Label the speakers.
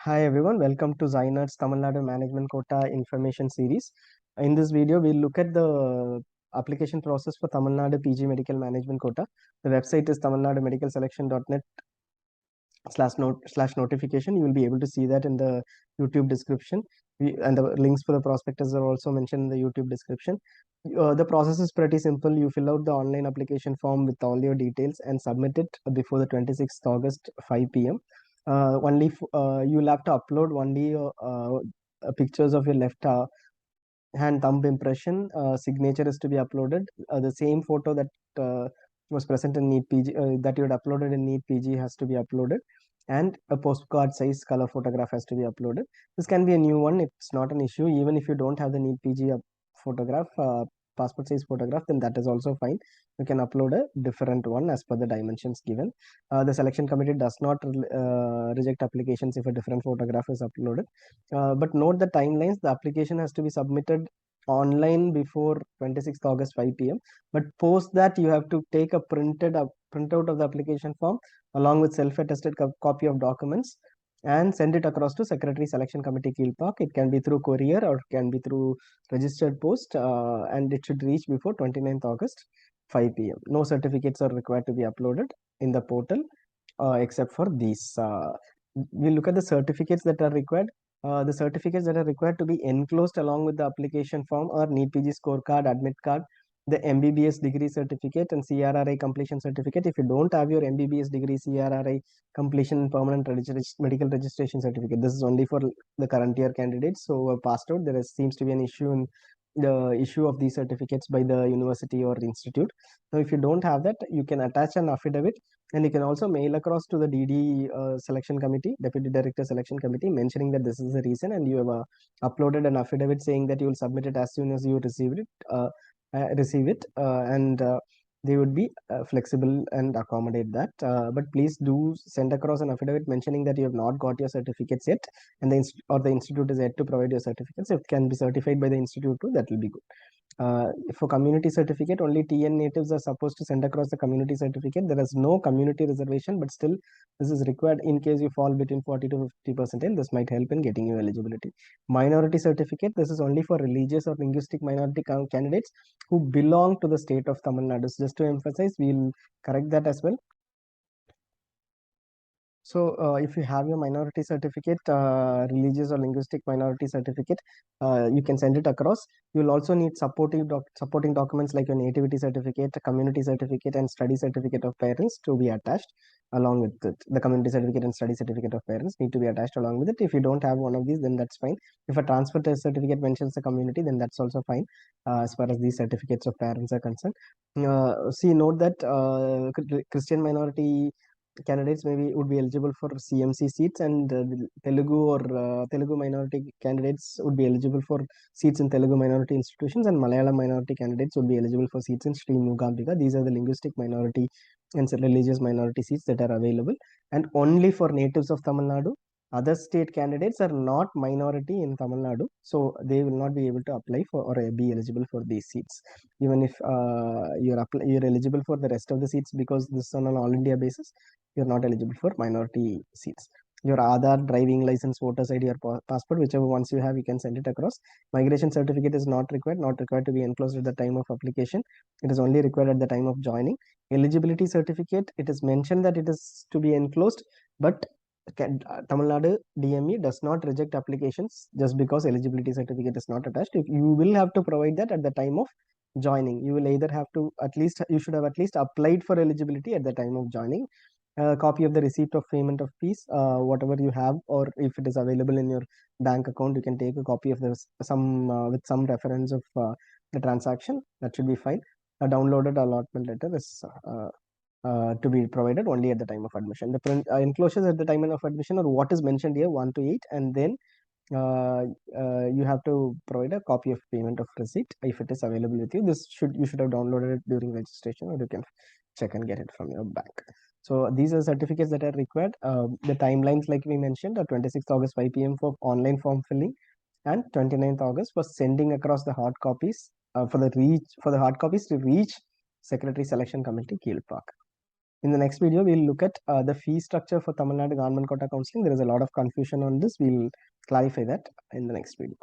Speaker 1: Hi everyone, welcome to ZyNerd's Tamil Nadu Management Quota Information Series. In this video, we'll look at the application process for Tamil Nadu PG Medical Management Quota. The website is tamilnadumedicalselection.net slash notification. You will be able to see that in the YouTube description. And the links for the prospectus are also mentioned in the YouTube description. The process is pretty simple. You fill out the online application form with all your details and submit it before the 26th August 5 p.m. You'll have to upload only pictures of your left hand thumb impression. Signature is to be uploaded. The same photo that was present in NEET PG that you had uploaded in NEET PG has to be uploaded, and a postcard size color photograph has to be uploaded. This can be a new one. It's not an issue. Even if you don't have the NEET PG photograph, passport size photograph, then that is also fine. You can upload a different one as per the dimensions given. The selection committee does not reject applications if a different photograph is uploaded. But note the timelines. The application has to be submitted online before 26th August 5 p.m. But post that, you have to take a printout of the application form along with self-attested copy of documents and send it across to Secretary Selection Committee Kilpak. It can be through courier or it can be through registered post, and it should reach before 29th August 5 p.m. No certificates are required to be uploaded in the portal except for these. We'll look at the certificates that are required. The certificates that are required to be enclosed along with the application form are NEET PG scorecard, admit card, the MBBS degree certificate, and CRRI completion certificate. If you don't have your MBBS degree, CRRI completion, permanent medical registration certificate, this is only for the current year candidates. So passed out, seems to be an issue in the issue of these certificates by the university or institute. Now, if you don't have that, you can attach an affidavit, and you can also mail across to the DD selection committee, Deputy Director Selection Committee, mentioning that this is the reason, and you have uploaded an affidavit saying that you will submit it as soon as you receive it, and they would be flexible and accommodate that. But please do send across an affidavit mentioning that you have not got your certificates yet, and the institute is yet to provide your certificates. If it can be certified by the institute too, that will be good. For community certificate, only TN natives are supposed to send across the community certificate. There is no community reservation, but still this is required in case you fall between 40 to 50%. This might help in getting you eligibility. Minority certificate, this is only for religious or linguistic minority candidates who belong to the state of Tamil Nadu. So just to emphasize, we'll correct that as well. So if you have your minority certificate, religious or linguistic minority certificate, you can send it across. You will also need supporting documents like your nativity certificate, community certificate, and study certificate of parents to be attached along with it. The community certificate and study certificate of parents need to be attached along with it. If you don't have one of these, then that's fine. If a transfer test certificate mentions the community, then that's also fine as far as these certificates of parents are concerned. Note that Christian minority candidates maybe would be eligible for CMC seats, and Telugu or Telugu minority candidates would be eligible for seats in Telugu minority institutions, and Malayalam minority candidates would be eligible for seats in Sri Mugambika. These are the linguistic minority and religious minority seats that are available, and only for natives of Tamil Nadu. Other state candidates are not minority in Tamil Nadu, so they will not be able to apply for or be eligible for these seats. Even if you're eligible for the rest of the seats, because this is on an all India basis, you're not eligible for minority seats. Your Aadhaar, driving license, voter's ID, or passport, whichever ones you have, you can send it across. Migration certificate is not required to be enclosed at the time of application. It is only required at the time of joining. Eligibility certificate, it is mentioned that it is to be enclosed, but Tamil Nadu DME does not reject applications just because eligibility certificate is not attached. You will have to provide that at the time of joining. You will either have to you should have at least applied for eligibility at the time of joining. A copy of the receipt of payment of fees, whatever you have, or if it is available in your bank account, you can take a copy of this with some reference of the transaction. That should be fine. A downloaded allotment letter is to be provided only at the time of admission. The enclosures at the time of admission are what is mentioned here, 1 to 8, and then you have to provide a copy of payment of receipt if it is available with you. You should have downloaded it during registration, or you can check and get it from your bank. So these are certificates that are required. The timelines, like we mentioned, are 26th August 5 p.m. for online form filling, and 29th August for sending across the hard copies for the hard copies to reach Secretary Selection Committee Kilpak. In the next video, we'll look at the fee structure for Tamil Nadu government quota counseling. There is a lot of confusion on this. We'll clarify that in the next video.